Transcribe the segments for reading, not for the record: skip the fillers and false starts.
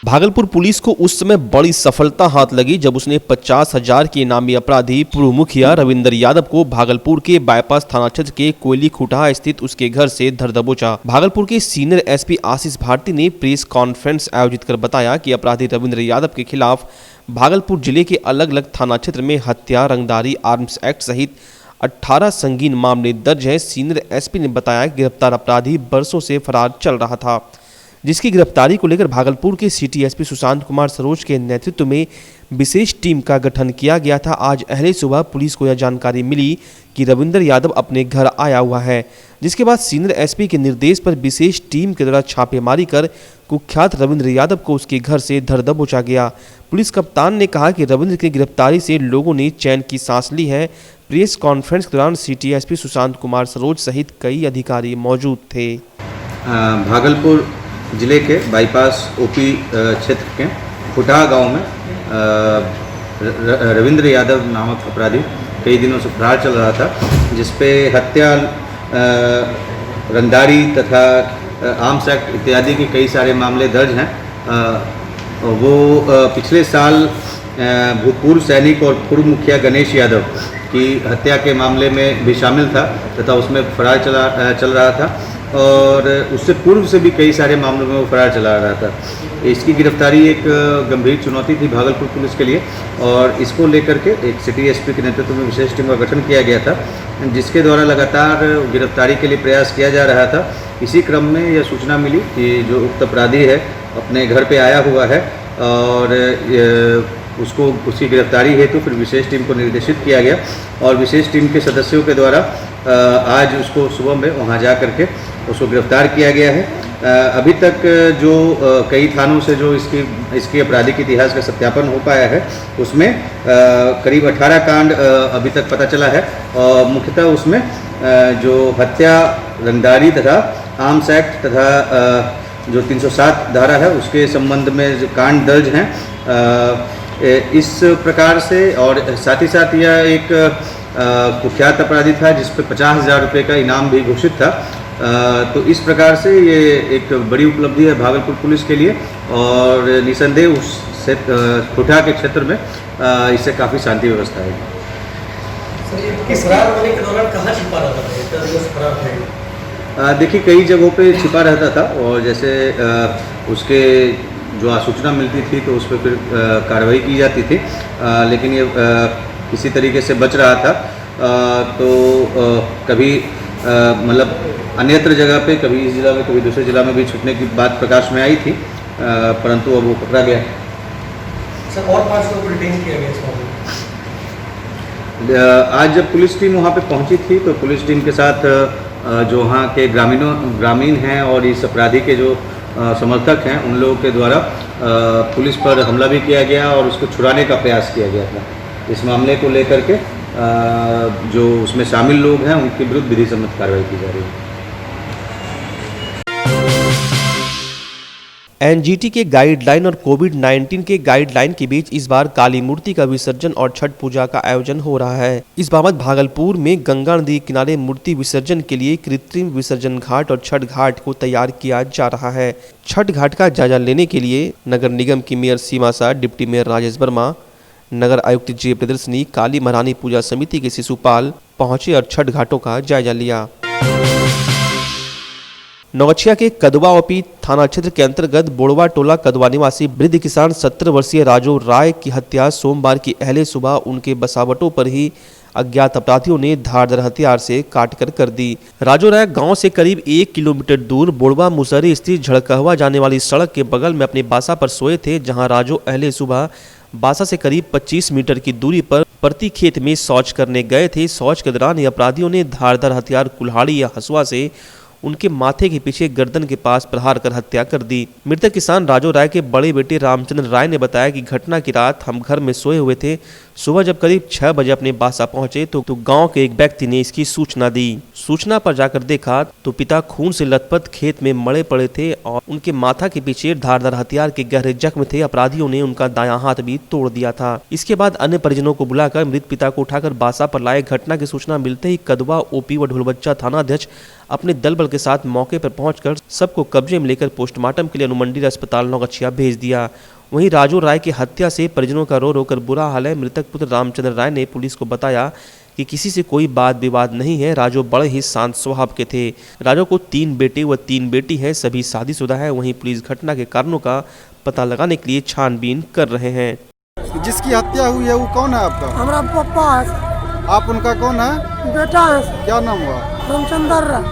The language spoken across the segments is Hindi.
भागलपुर पुलिस को उस समय बड़ी सफलता हाथ लगी जब उसने 50,000 के इनामी अपराधी पूर्व मुखिया रविंद्र यादव को भागलपुर के बाईपास थाना क्षेत्र के कोयली खुटहा स्थित उसके घर से धर दबोचा। भागलपुर के सीनियर एसपी आशीष भारती ने प्रेस कॉन्फ्रेंस आयोजित कर बताया कि अपराधी रविंद्र यादव के खिलाफ भागलपुर जिले के अलग अलग थाना क्षेत्र में हत्या, रंगदारी, आर्म्स एक्ट सहित 18 संगीन मामले दर्ज हैं। सीनियर एसपी ने बताया कि गिरफ्तार अपराधी बरसों से फरार चल रहा था, जिसकी गिरफ्तारी को लेकर भागलपुर के सिटी एसपी सुशांत कुमार सरोज के नेतृत्व में विशेष टीम का गठन किया गया था। आज अहले सुबह पुलिस को यह जानकारी मिली कि रविंद्र यादव अपने घर आया हुआ है, जिसके बाद सीनियर एसपी के निर्देश पर विशेष टीम के द्वारा छापेमारी कर कुख्यात रविंद्र यादव को उसके घर से धर दबोचा गया। पुलिस कप्तान ने कहा कि रविंद्र की गिरफ्तारी से लोगों ने चैन की सांस ली है। प्रेस कॉन्फ्रेंस के दौरान सिटी एसपी सुशांत कुमार सरोज सहित कई अधिकारी मौजूद थे। भागलपुर जिले के बाईपास ओपी क्षेत्र के खुटहा गांव में रविंद्र यादव नामक अपराधी कई दिनों से फरार चल रहा था, जिसपे हत्या, रंगदारी तथा आर्म्स एक्ट इत्यादि के कई सारे मामले दर्ज हैं। वो पिछले साल भूतपूर्व सैनिक और पूर्व मुखिया गणेश यादव की हत्या के मामले में भी शामिल था तथा उसमें फरार चल रहा था, और उससे पूर्व से भी कई सारे मामलों में वो फरार चला रहा था। इसकी गिरफ्तारी एक गंभीर चुनौती थी भागलपुर पुलिस के लिए, और इसको लेकर के एक सिटी एसपी के नेतृत्व में विशेष टीम का गठन किया गया था, जिसके द्वारा लगातार गिरफ्तारी के लिए प्रयास किया जा रहा था। इसी क्रम में यह सूचना मिली कि जो उक्त अपराधी है अपने घर पे आया हुआ है, और उसको उसकी गिरफ्तारी हेतु फिर विशेष टीम को निर्देशित किया गया, और विशेष टीम के सदस्यों के द्वारा आज उसको सुबह में वहां जा करके उसको गिरफ्तार किया गया है। अभी तक जो कई थानों से जो इसकी आपराधिक इतिहास का सत्यापन हो पाया है, उसमें करीब 18 कांड अभी तक पता चला है, और मुख्यतः उसमें जो हत्या, रंगदारी तथा आर्म्स एक्ट तथा जो 307 धारा है उसके संबंध में जो कांड दर्ज हैं। इस प्रकार से, और साथ ही साथ यह एक कुख्यात अपराधी था जिस पर 50,000 रुपये का इनाम भी घोषित था। तो इस प्रकार से ये एक बड़ी उपलब्धि है भागलपुर पुलिस के लिए, और निसंदेह उस खुटहा के क्षेत्र में इससे काफ़ी शांति व्यवस्था है। फरार होने के दौरान कहाँ छिपा रहता था? देखिए, कई जगहों पे छिपा रहता था, और जैसे उसके जो सूचना मिलती थी तो उस पर फिर कार्रवाई की जाती थी, लेकिन ये किसी तरीके से बच रहा था। तो कभी मतलब अन्यत्र जगह पे, कभी इस जिला में कभी दूसरे जिला में भी छुटने की बात प्रकाश में आई थी, परंतु अब वो पकड़ा गया। सर, और 5 लोगों को डिटेन किया गया इस मामले में? आज जब पुलिस टीम वहाँ पे पहुँची थी तो पुलिस टीम के साथ जो वहाँ के ग्रामीण हैं और इस अपराधी के जो समर्थक हैं, उन लोगों के द्वारा पुलिस पर हमला भी किया गया और उसको छुड़ाने का प्रयास किया गया था। इस मामले को लेकर के जो उसमें शामिल लोग हैं उनके विरुद्ध विधि सम्मत कार्रवाई की जा रही है। एनजीटी के गाइडलाइन और कोविड-19 के गाइडलाइन के बीच इस बार काली मूर्ति का विसर्जन और छठ पूजा का आयोजन हो रहा है। इस बाबत भागलपुर में गंगा नदी किनारे मूर्ति विसर्जन के लिए कृत्रिम विसर्जन घाट और छठ घाट को तैयार किया जा रहा है। छठ घाट का जायजा लेने के लिए नगर निगम की मेयर सीमा शाह, डिप्टी मेयर राजेश वर्मा, नगर आयुक्त जे प्रियदर्शनी, काली महारानी पूजा समिति के शिशुपाल पहुंचे और छठ घाटों का जायजा लिया। नौगछिया के कदवा ओपी थाना क्षेत्र के अंतर्गत बोड़वा टोला कदवा निवासी वृद्ध किसान 17 वर्षीय राजू राय की हत्या सोमवार की अहले सुबह उनके बसावटों पर ही अज्ञात अपराधियों ने धारदार हथियार से काटकर कर दी। राजू राय गांव से करीब 1 किलोमीटर दूर बोड़वा मुसहरी स्थित झड़कहवा जाने वाली सड़क के बगल में अपने बासा पर सोए थे, जहां राजू अहले सुबह बासा से करीब 25 मीटर की दूरी पर प्रति खेत में शौच करने गए थे। शौच के दौरान अपराधियों ने धारदार हथियार कुल्हाड़ी या हसुआ से उनके माथे के पीछे गर्दन के पास प्रहार कर हत्या कर दी। मृतक किसान राजू राय के बड़े बेटे रामचंद्र राय ने बताया कि घटना की रात हम घर में सोए हुए थे। सुबह जब करीब 6 बजे अपने बासा पहुंचे तो गांव के एक व्यक्ति ने इसकी सूचना दी। सूचना पर जाकर देखा तो पिता खून से लथपथ खेत में मरे पड़े थे और उनके माथा के पीछे धारदार हथियार के गहरे जख्म थे। अपराधियों ने उनका दायां हाथ भी तोड़ दिया था। इसके बाद अन्य परिजनों को बुलाकर मृत पिता को उठाकर बासा पर लाए। घटना की सूचना मिलते ही कदवा ओपी व ढोलबच्चा थाना अध्यक्ष अपने दल बल के साथ मौके पर पहुंचकर सबको कब्जे में लेकर पोस्टमार्टम के लिए अनुमंडल अस्पताल नौगछिया भेज दिया। वहीं राजू राय की हत्या से परिजनों का रो रो कर बुरा हाल है। मृतक पुत्र रामचंद्र राय ने पुलिस को बताया कि किसी से कोई वाद विवाद नहीं है। राजू बड़े ही शांत स्वभाव के थे। राजू को 3 बेटे व 3 बेटी हैं, सभी शादीशुदा है। वहीं पुलिस घटना के कारणों का पता लगाने के लिए छानबीन कर रहे हैं। जिसकी हत्या हुई है वो कौन है आपका? हमारा पप्पा है। आप उनका कौन है? बेटा है। क्या नाम हुआ? रामचंद्र।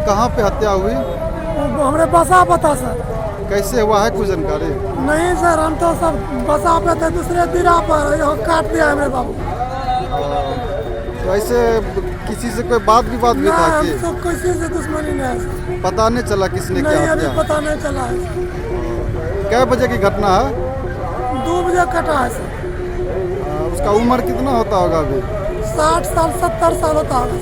कहाँ पे हत्या हुई? वो हमारे बसा पता सर। कैसे हुआ है कुछ जानकारी? नहीं सर, हम तो सब बसा पे थे, दूसरे दिरा पर यहाँ काट दिया हमारे बाबू। तो ऐसे किसी से कोई बात विवाद भी था कि? तो किसी से दुश्मनी नहीं है। पता नहीं चला किसने क्या नहीं, अभी हत्या? पता नहीं चला है। क्या बजे की घटना है? 2 बजे कटा है सर। उसका उम्र कितना होता होगा अभी? 60 साल 70 साल होता होगा।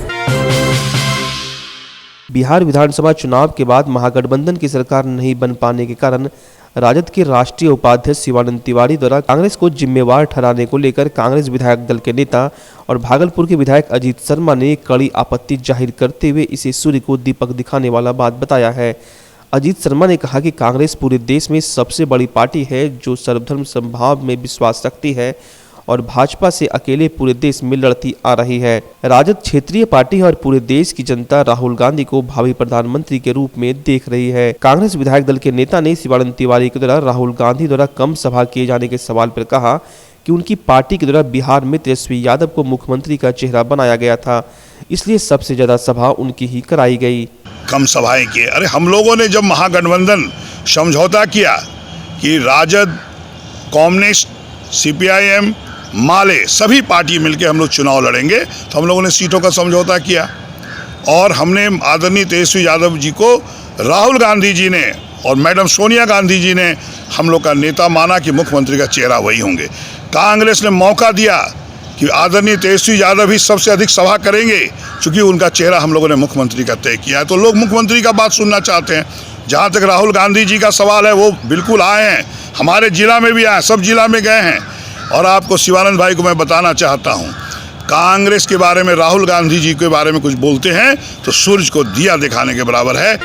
बिहार विधानसभा चुनाव के बाद महागठबंधन की सरकार नहीं बन पाने के कारण राजद के राष्ट्रीय उपाध्यक्ष शिवानंद तिवारी द्वारा कांग्रेस को जिम्मेवार ठहराने को लेकर कांग्रेस विधायक दल के नेता और भागलपुर के विधायक अजीत शर्मा ने कड़ी आपत्ति जाहिर करते हुए इसे सूर्य को दीपक दिखाने वाला बात बताया है। अजीत शर्मा ने कहा कि कांग्रेस पूरे देश में सबसे बड़ी पार्टी है जो सर्वधर्म समभाव में विश्वास रखती है और भाजपा से अकेले पूरे देश में लड़ती आ रही है। राजद क्षेत्रीय पार्टी है और पूरे देश की जनता राहुल गांधी को भावी प्रधानमंत्री के रूप में देख रही है। कांग्रेस विधायक दल के नेता ने शिवानंद तिवारी के द्वारा राहुल गांधी द्वारा कम सभा किए जाने के सवाल पर कहा कि उनकी पार्टी के द्वारा बिहार में तेजस्वी यादव को मुख्यमंत्री का चेहरा बनाया गया था, इसलिए सबसे ज्यादा सभा उनकी ही कराई गई। कम सभाएं किए। अरे हम लोगों ने जब महागठबंधन समझौता किया कि राजद, कम्युनिस्ट, सीपीआईएम, माले सभी पार्टी मिलकर हम लोग चुनाव लड़ेंगे, तो हम लोगों ने सीटों का समझौता किया और हमने आदरणीय तेजस्वी यादव जी को राहुल गांधी जी ने और मैडम सोनिया गांधी जी ने हम लोग का नेता माना कि मुख्यमंत्री का चेहरा वही होंगे। कांग्रेस ने मौका दिया कि आदरणीय तेजस्वी यादव ही सबसे अधिक सभा करेंगे, क्योंकि उनका चेहरा हम लोगों ने मुख्यमंत्री का तय किया है, तो लोग मुख्यमंत्री का बात सुनना चाहते हैं। जहाँ तक राहुल गांधी जी का सवाल है, वो बिल्कुल आए हैं, हमारे जिला में भी आए, सब जिला में गए हैं। और आपको शिवानंद भाई को मैं बताना चाहता हूँ, कांग्रेस के बारे में राहुल गांधी जी के बारे में कुछ बोलते हैं तो सूरज को दिया दिखाने के बराबर है।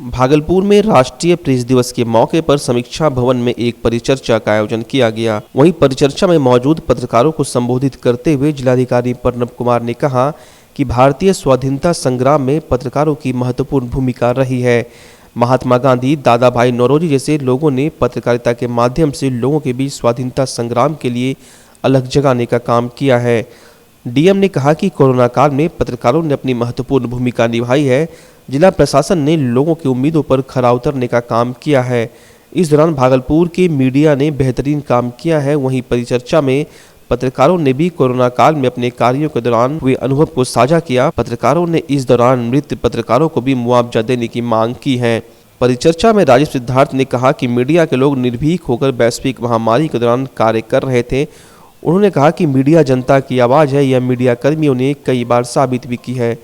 भागलपुर में राष्ट्रीय प्रेस दिवस के मौके पर समीक्षा भवन में एक परिचर्चा का आयोजन किया गया। वहीं परिचर्चा में मौजूद पत्रकारों को संबोधित करते हुए जिलाधिकारी प्रणब कुमार ने कहा कि भारतीय स्वाधीनता संग्राम में पत्रकारों की महत्वपूर्ण भूमिका रही है। महात्मा गांधी, दादा भाई नौरोजी जैसे लोगों ने पत्रकारिता के माध्यम से लोगों के बीच स्वाधीनता संग्राम के लिए अलग जगाने का काम किया है। डीएम ने कहा कि कोरोना काल में पत्रकारों ने अपनी महत्वपूर्ण भूमिका निभाई है। जिला प्रशासन ने लोगों की उम्मीदों पर खरा उतरने का काम किया है। इस दौरान भागलपुर के मीडिया ने बेहतरीन काम किया है। वहीं परिचर्चा में पत्रकारों ने भी कोरोना काल में अपने कार्यों के दौरान हुए अनुभव को साझा किया। पत्रकारों ने इस दौरान मृत पत्रकारों को भी मुआवजा देने की मांग की है। परिचर्चा में राजीव सिद्धार्थ ने कहा कि मीडिया के लोग निर्भीक होकर वैश्विक महामारी के दौरान कार्य कर रहे थे। उन्होंने कहा कि मीडिया जनता की आवाज़ है, यह मीडिया कर्मियों ने कई बार साबित भी की है।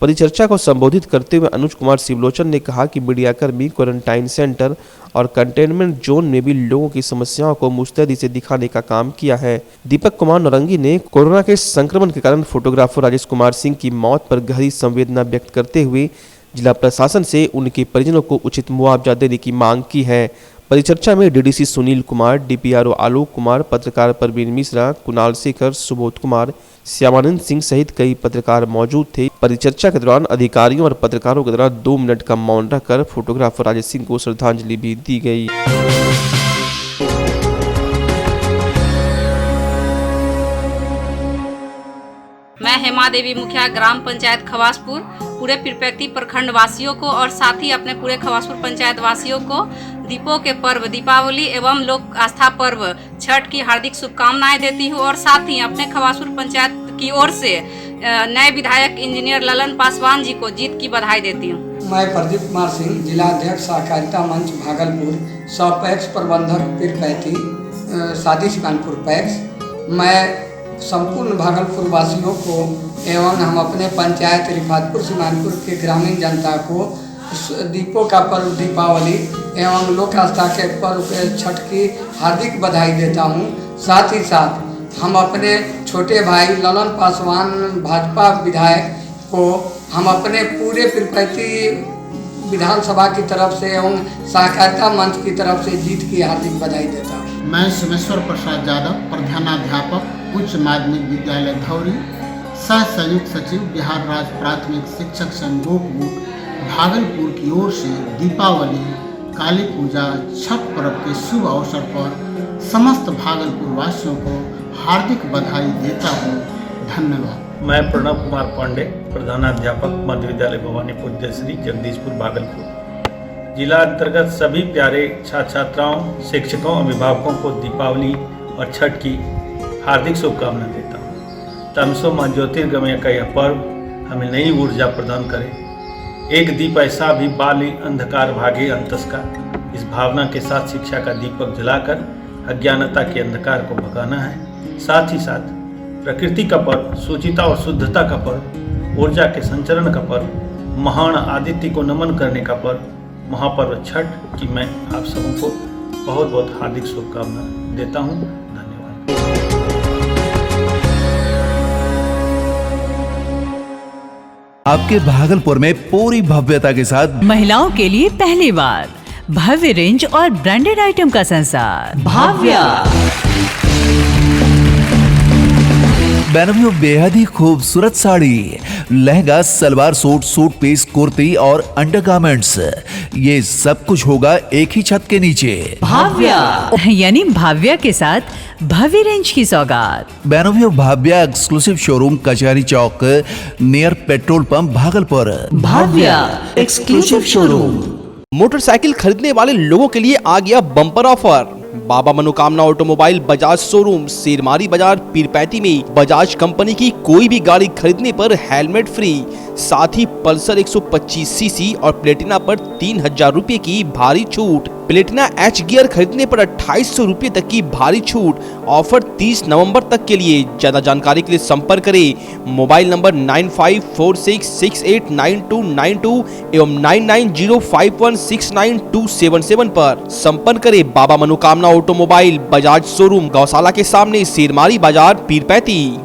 परिचर्चा को संबोधित करते हुए अनुज कुमार शिवलोचन ने कहा कि मीडियाकर्मी क्वारंटाइन सेंटर और कंटेनमेंट जोन में भी लोगों की समस्याओं को मुस्तैदी से दिखाने का काम किया है। दीपक कुमार नौरंगी ने कोरोना के संक्रमण के कारण फोटोग्राफर राजेश कुमार सिंह की मौत पर गहरी संवेदना व्यक्त करते हुए जिला प्रशासन से उनके परिजनों को उचित मुआवजा देने की मांग की है। परिचर्चा में डीडीसी सुनील कुमार, डीपीआरओ आलोक कुमार, पत्रकार परवीन मिश्रा, कुणाल शेखर, सुबोध कुमार, श्यामानंद सिंह सहित कई पत्रकार मौजूद थे। परिचर्चा के दौरान अधिकारियों और पत्रकारों के द्वारा 2 मिनट का मौन रखकर फोटोग्राफर राजेश सिंह को श्रद्धांजलि भी दी गई। मैं हेमा देवी मुखिया ग्राम पंचायत खवासपुर पूरे पिरपैती प्रखंड वासियों को और साथ ही अपने पूरे खवासपुर पंचायत वासियों को दीपों के पर्व दीपावली एवं लोक आस्था पर्व छठ की हार्दिक शुभकामनाएं देती हूं और साथ ही अपने खवासपुर पंचायत की ओर से नए विधायक इंजीनियर ललन पासवान जी को जीत की बधाई देती हूं। मैं प्रदीप कुमार सिंह, जिला अध्यक्ष सहकारिता मंच भागलपुर, सह-पैक्स प्रबंधक पिरपैती, सादिश कानपुर पैक्स। मैं संपूर्ण भागलपुर वासियों को एवं हम अपने पंचायत रिफातपुर सीमानपुर के ग्रामीण जनता को दीपों का पर्व दीपावली एवं लोक आस्था के पर्व छठ की हार्दिक बधाई देता हूं। साथ ही साथ हम अपने छोटे भाई ललन पासवान भाजपा विधायक को हम अपने पूरे पीरपैंती विधानसभा की तरफ से एवं सहकारिता मंच की तरफ से जीत की हार्दिक बधाई देता हूँ। मैं सोमेश्वर प्रसाद यादव, प्रधानाध्यापक उच्च माध्यमिक विद्यालय धौरी, सह संयुक्त सचिव बिहार राज्य प्राथमिक शिक्षक संघ गोपगुट भागलपुर की ओर से दीपावली, काली पूजा, छठ पर्व के शुभ अवसर पर समस्त भागलपुर वासियों को हार्दिक बधाई देता हूँ। धन्यवाद। मैं प्रणव कुमार पांडे, प्रधानाध्यापक मध्य विद्यालय भवानीपुर जयश्री जगदीशपुर भागलपुर जिला अंतर्गत सभी प्यारे छात्र छात्राओं, शिक्षकों, अभिभावकों को दीपावली और छठ की हार्दिक शुभकामनाएं देता हूँ। तमसो मां ज्योतिर्गमय का यह पर्व हमें नई ऊर्जा प्रदान करे। एक दीप ऐसा भी बाली अंधकार भागे अंतस का, इस भावना के साथ शिक्षा का दीपक जलाकर अज्ञानता के अंधकार को भगाना है। साथ ही साथ प्रकृति का पर्व, शुचिता और शुद्धता का पर्व, ऊर्जा के संचरण का पर्व, महान आदित्य को नमन करने का पर्व महापर्व छठ की मैं आप सबों को बहुत बहुत हार्दिक शुभकामनाएं देता हूँ। धन्यवाद। आपके भागलपुर में पूरी भव्यता के साथ महिलाओं के लिए पहली बार भव्य रेंज और ब्रांडेड आइटम का संसार भाव्या। बेनवियों बेहद ही खूबसूरत sari, lehenga, salwar suit, suit piece, kurti और अंडरगारमेंट्स, ये सब कुछ होगा एक ही छत के नीचे। भाव्या यानी भाव्या के साथ भव्य रेंज की सौगात। बेनवियों Bhavya exclusive showroom Kachahari Chowk near petrol pump Bhagalpur. Bhavya exclusive showroom. Motorcycle खरीदने वाले लोगों के लिए आ गया बम्पर ऑफर। बाबा मनोकामना ऑटोमोबाइल बजाज शोरूम शेरमारी बाजार पीरपैंती में बजाज कंपनी की कोई भी गाड़ी खरीदने पर हेलमेट फ्री, साथ ही पल्सर 125 सीसी और प्लेटिना पर 3000 रुपए की भारी छूट। प्लेटिना एच गियर खरीदने पर 2800 रुपए तक की भारी छूट। ऑफर 30 नवंबर तक के लिए। ज्यादा जानकारी के लिए संपर्क करें मोबाइल नंबर 9546689292 एवं 9905169277 पर। संपर्क करें बाबा मनोकामना ऑटोमोबाइल बजाज शोरूम, गौशाला के सामने, शेरमारी बाजार पीरपैंती।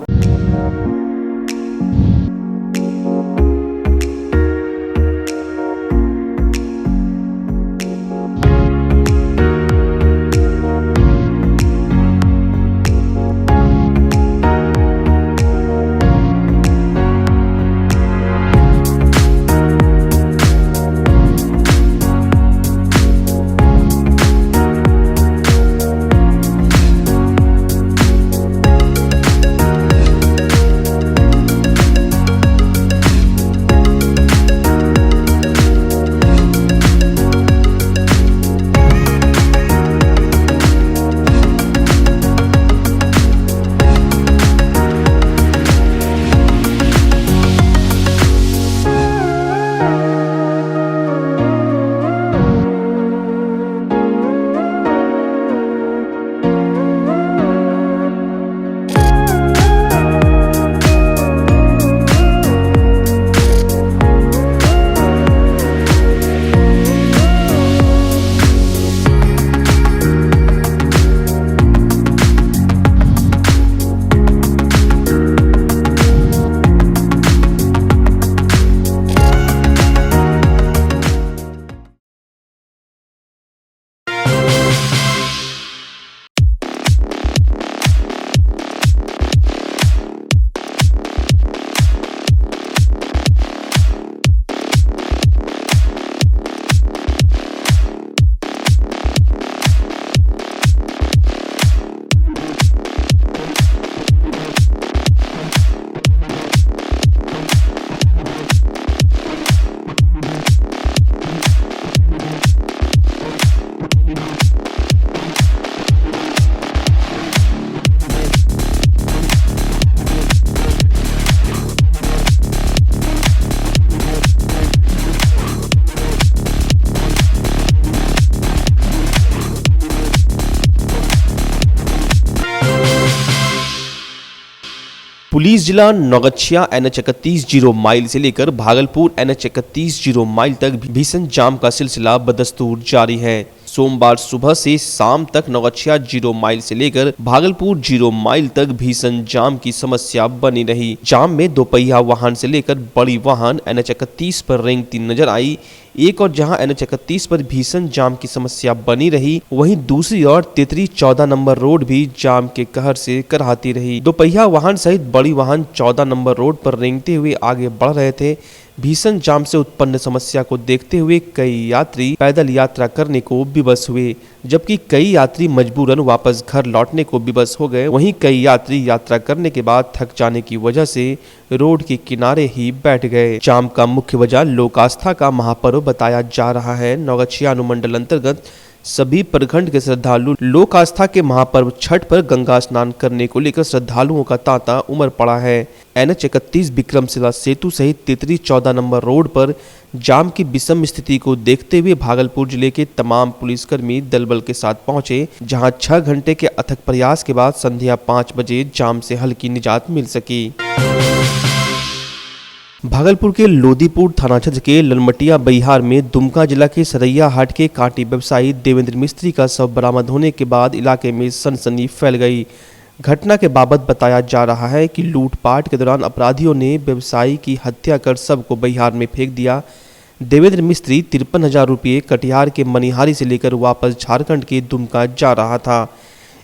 पुलिस जिला नौगछिया NH 31 माइल से लेकर भागलपुर NH 31 माइल तक भीषण जाम का सिलसिला बदस्तूर जारी है। सोमवार सुबह से शाम तक नौगछिया 0 माइल से लेकर भागलपुर 0 माइल तक भीषण जाम की समस्या बनी रही। जाम में दोपहिया वाहन से लेकर बड़ी वाहन NH 31 पर रेंगती नजर आई। एक और जहां NH 31 पर भीषण जाम की समस्या बनी रही, वहीं दूसरी ओर तेतरी 14 नंबर रोड भी जाम के कहर से कराहती रही। दोपहिया वाहन सहित बड़ी वाहन 14 नंबर रोड पर रेंगते हुए आगे बढ़ रहे थे। भीषण जाम से उत्पन्न समस्या को देखते हुए कई यात्री पैदल यात्रा करने को विवश हुए, जबकि कई यात्री मजबूरन वापस घर लौटने को विवश हो गए। वहीं कई यात्री यात्रा करने के बाद थक जाने की वजह से रोड के किनारे ही बैठ गए। जाम का मुख्य वजह लोक आस्था का महापर्व बताया जा रहा है। नौगछिया अनुमंडल अंतर्गत सभी प्रखंड के श्रद्धालु लोक आस्था के महापर्व छठ पर गंगा स्नान करने को लेकर श्रद्धालुओं का तांता उमड़ पड़ा है। NH 31 विक्रमशिला सेतु सहित तेतरी 14 नंबर रोड पर जाम की विषम स्थिति को देखते हुए भागलपुर जिले के तमाम पुलिसकर्मी दलबल के साथ पहुंचे, जहां 6 घंटे के अथक प्रयास के बाद संध्या 5 बजे जाम से हल्की निजात मिल सकी। भागलपुर के लोदीपुर थाना क्षेत्र के ललमटिया बिहार में दुमका जिला के सरैया हाट के कांटी व्यवसायी देवेंद्र मिस्त्री का शव बरामद होने के बाद इलाके में सनसनी फैल गई। घटना के बाबत बताया जा रहा है कि लूटपाट के दौरान अपराधियों ने व्यवसायी की हत्या कर शव को बिहार में फेंक दिया। देवेंद्र मिस्त्री 53,000 रुपये कटिहार के मनिहारी से लेकर वापस झारखंड के दुमका जा रहा था।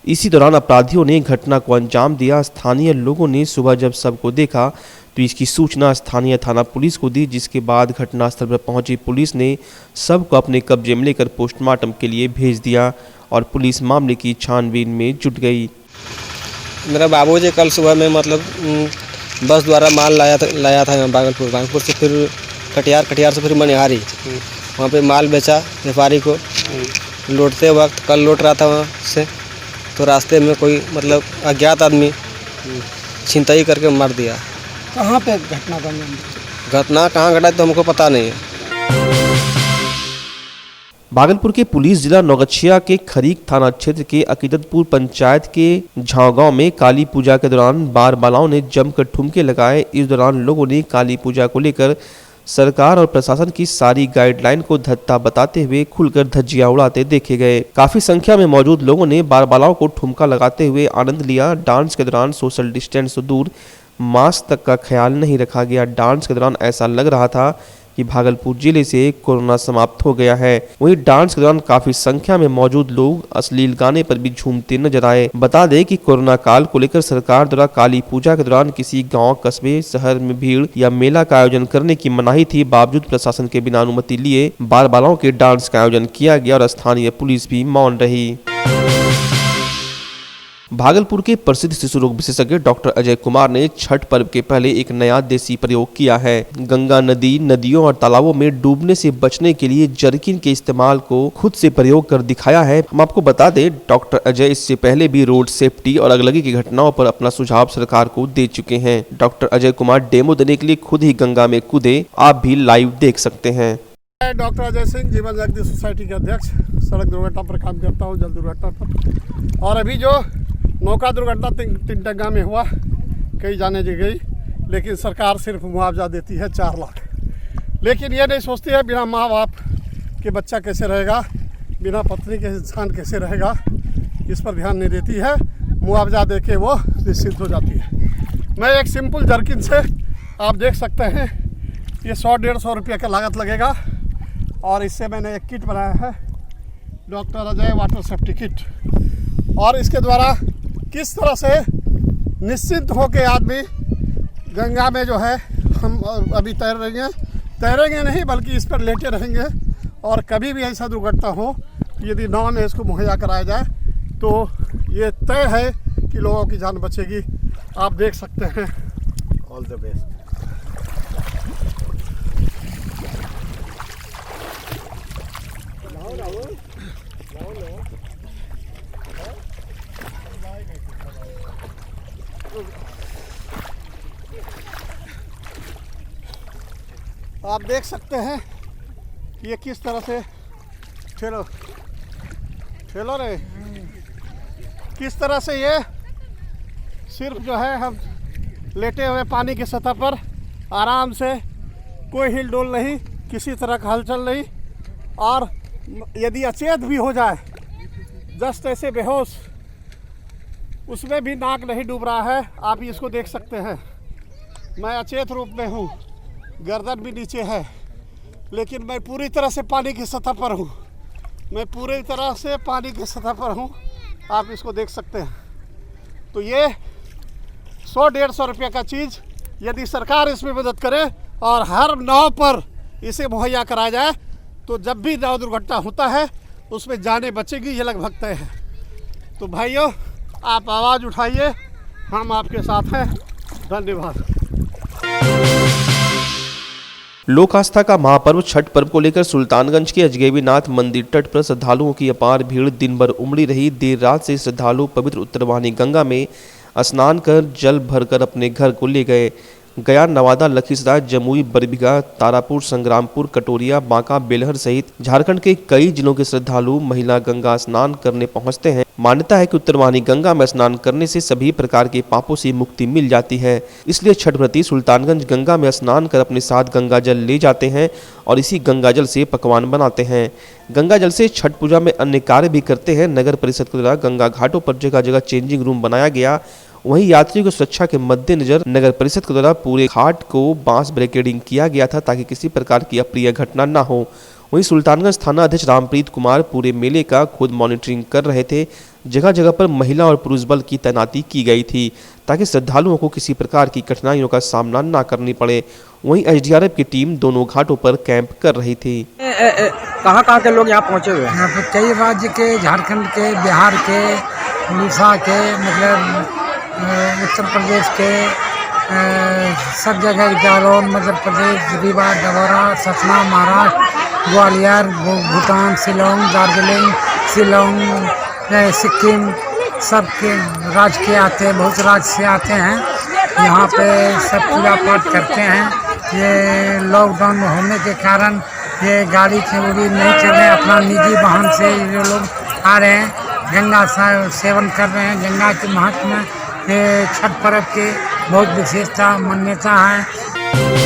इसी दौरान अपराधियों ने घटना को अंजाम दिया। स्थानीय लोगों ने सुबह जब शव को देखा तो इसकी सूचना स्थानीय थाना पुलिस को दी, जिसके बाद घटनास्थल पर पहुंची पुलिस ने शव को अपने कब्जे में लेकर पोस्टमार्टम के लिए भेज दिया और पुलिस मामले की छानबीन में जुट गई। मेरा बाबूजी कल सुबह में मतलब बस द्वारा माल लाया था यहाँ भागलपुर से फिर कटिहार से फिर मनिहारी, वहाँ पे माल बेचा व्यापारी को। लौटते वक्त कल लौट रहा था वहाँ से, तो रास्ते में कोई मतलब अज्ञात आदमी छिनतई करके मार दिया। कहाँ पे घटना कहाँ घटा तो हमको पता नहीं है। भागलपुर के पुलिस जिला नौगछिया के खरीक थाना क्षेत्र के अकीदतपुर पंचायत के झाँव गांव में काली पूजा के दौरान बार बालाओं ने जमकर ठुमके लगाए। इस दौरान लोगों ने काली पूजा को लेकर सरकार और प्रशासन की सारी गाइडलाइन को धत्ता बताते हुए खुलकर धज्जियां उड़ाते देखे गए। काफी संख्या में मौजूद लोगों ने बार बालाओं को ठुमका लगाते हुए आनंद लिया। डांस के दौरान सोशल डिस्टेंस से दूर, मास्क तक का ख्याल नहीं रखा गया। डांस के दौरान ऐसा लग रहा था कि भागलपुर जिले से कोरोना समाप्त हो गया है। वहीं डांस के दौरान काफी संख्या में मौजूद लोग अश्लील गाने पर भी झूमते नजर आए। बता दें कि कोरोना काल को लेकर सरकार द्वारा काली पूजा के दौरान किसी गांव, कस्बे, शहर में भीड़ या मेला का आयोजन करने की मनाही थी। बावजूद प्रशासन के बिना अनुमति लिए बार बालाओं के डांस का आयोजन किया गया और स्थानीय पुलिस भी मौन रही। भागलपुर के प्रसिद्ध शिशु रोग विशेषज्ञ डॉक्टर अजय कुमार ने छठ पर्व के पहले एक नया देसी प्रयोग किया है। गंगा नदी, नदियों और तालाबों में डूबने से बचने के लिए जर्किन के इस्तेमाल को खुद से प्रयोग कर दिखाया है। हम आपको बता दें, डॉक्टर अजय इससे पहले भी रोड सेफ्टी और अगलगी की घटनाओं पर अपना सुझाव सरकार को दे चुके हैं। डॉक्टर अजय कुमार डेमो देने के लिए खुद ही गंगा में कूदे। आप भी लाइव देख सकते हैं। डॉक्टर अजय सिंह, जीवन जागृति सोसाइटी के अध्यक्ष, सड़क दुर्घटना पर काम करता हूँ, जल दुर्घटना पर। और अभी जो नौका दुर्घटना तिनटंगा में हुआ, कई जाने जी गई, लेकिन सरकार सिर्फ मुआवजा देती है 4 लाख। लेकिन ये नहीं सोचती है बिना माँ बाप के बच्चा कैसे रहेगा, बिना पत्नी के इंसान कैसे रहेगा, इस पर ध्यान नहीं देती है। मुआवजा दे के वो निश्चिंत हो जाती है। मैं एक सिंपल जर्किन से आप देख सकते हैं, ये 100-150 रुपये का लागत लगेगा। और इससे मैंने एक किट बनाया है, doctor Ajay water safety kit. और इसके द्वारा किस तरह से निश्चिंत होकर आदमी गंगा में जो है हम अभी तैरेंगे नहीं बल्कि इस पर लेटे रहेंगे। और कभी भी ऐसा दुर्घटना हो, यदि नाव में इसको मुहैया कराया जाए तो ये तय है कि लोगों की जान बचेगी। आप देख सकते हैं। All the best. आप देख सकते हैं ये किस तरह से ठेलो रे, किस तरह से ये सिर्फ जो है हम लेटे हुए पानी की सतह पर आराम से, कोई हिल डोल नहीं, किसी तरह का हलचल नहीं। और यदि अचेत भी हो जाए, जस्ट ऐसे बेहोश, उसमें भी नाक नहीं डूब रहा है। आप इसको देख सकते हैं। मैं अचेत रूप में हूँ, गर्दन भी नीचे है, लेकिन मैं पूरी तरह से पानी की सतह पर हूँ। मैं पूरी तरह से पानी की सतह पर हूँ, आप इसको देख सकते हैं। तो ये 100-150 रुपये का चीज़ यदि सरकार इसमें मदद करे और हर नाव पर इसे मुहैया कराया जाए, तो जब भी नाव दुर्घटना होता है उसमें जाने बचेगी, ये लगभग तय है। तो भाइयों, आप आवाज़ उठाइए, हम आपके साथ हैं। धन्यवाद। लोक आस्था का महापर्व छठ पर्व को लेकर सुल्तानगंज के अजगैबीनाथ मंदिर तट पर श्रद्धालुओं की अपार भीड़ दिन भर उमड़ी रही। देर रात से श्रद्धालु पवित्र उत्तरवाहिनी गंगा में स्नान कर जल भरकर अपने घर को ले गए। गया, नवादा, लखीसराय, जमुई, बरबीघा, तारापुर, संग्रामपुर, कटोरिया, बांका, बेलहर सहित झारखंड के कई जिलों के श्रद्धालु महिला गंगा स्नान करने पहुंचते हैं। मान्यता है कि उत्तरवाहिनी गंगा में स्नान करने से सभी प्रकार के पापों से मुक्ति मिल जाती है। इसलिए छठ व्रती सुल्तानगंज गंगा में स्नान कर अपने साथ गंगा जल ले जाते हैं और इसी गंगा जल से पकवान बनाते हैं। गंगा जल से छठ पूजा में अन्य कार्य भी करते हैं। नगर परिषद के द्वारा गंगा घाटों पर जगह जगह चेंजिंग रूम बनाया गया। वहीं यात्रियों की सुरक्षा के मद्देनजर नगर परिषद के द्वारा पूरे घाट को बांस बैरिकेडिंग किया गया था, ताकि किसी प्रकार की अप्रिय घटना न हो। वहीं सुल्तानगंज थाना अध्यक्ष रामप्रीत कुमार पूरे मेले का खुद मॉनिटरिंग कर रहे थे। जगह जगह पर महिला और पुरुष बल की तैनाती की गई थी, ताकि श्रद्धालुओं को किसी प्रकार की कठिनाइयों का सामना न करनी पड़े। वहीं एसडीआरएफ की टीम दोनों घाटों पर कैंप कर रही थी। कहाँ के लोग यहाँ पहुँचे हुए हैं? यहाँ पर कई राज्य के, झारखंड के, बिहार के, उड़ीसा के, मतलब उत्तर प्रदेश के, सब जगह, जालौन मध्य प्रदेश, रीवा, डभौरा, सतना, महाराष्ट्र, ग्वालियर, भूटान, शिलोंग, दार्जिलिंग, शिलोंग, सिक्किम, सब के राज्य के आते हैं, बहुत राज्य से आते हैं। यहाँ पे सब पूजा पाठ करते हैं। ये लॉकडाउन होने के कारण ये गाड़ी चौड़ी नहीं चल रहे, अपना निजी वाहन से ये लोग आ रहे हैं, गंगा सेवन कर रहे हैं। गंगा के महत्व में ये छठ पर्व की बहुत विशेषता मान्यता है।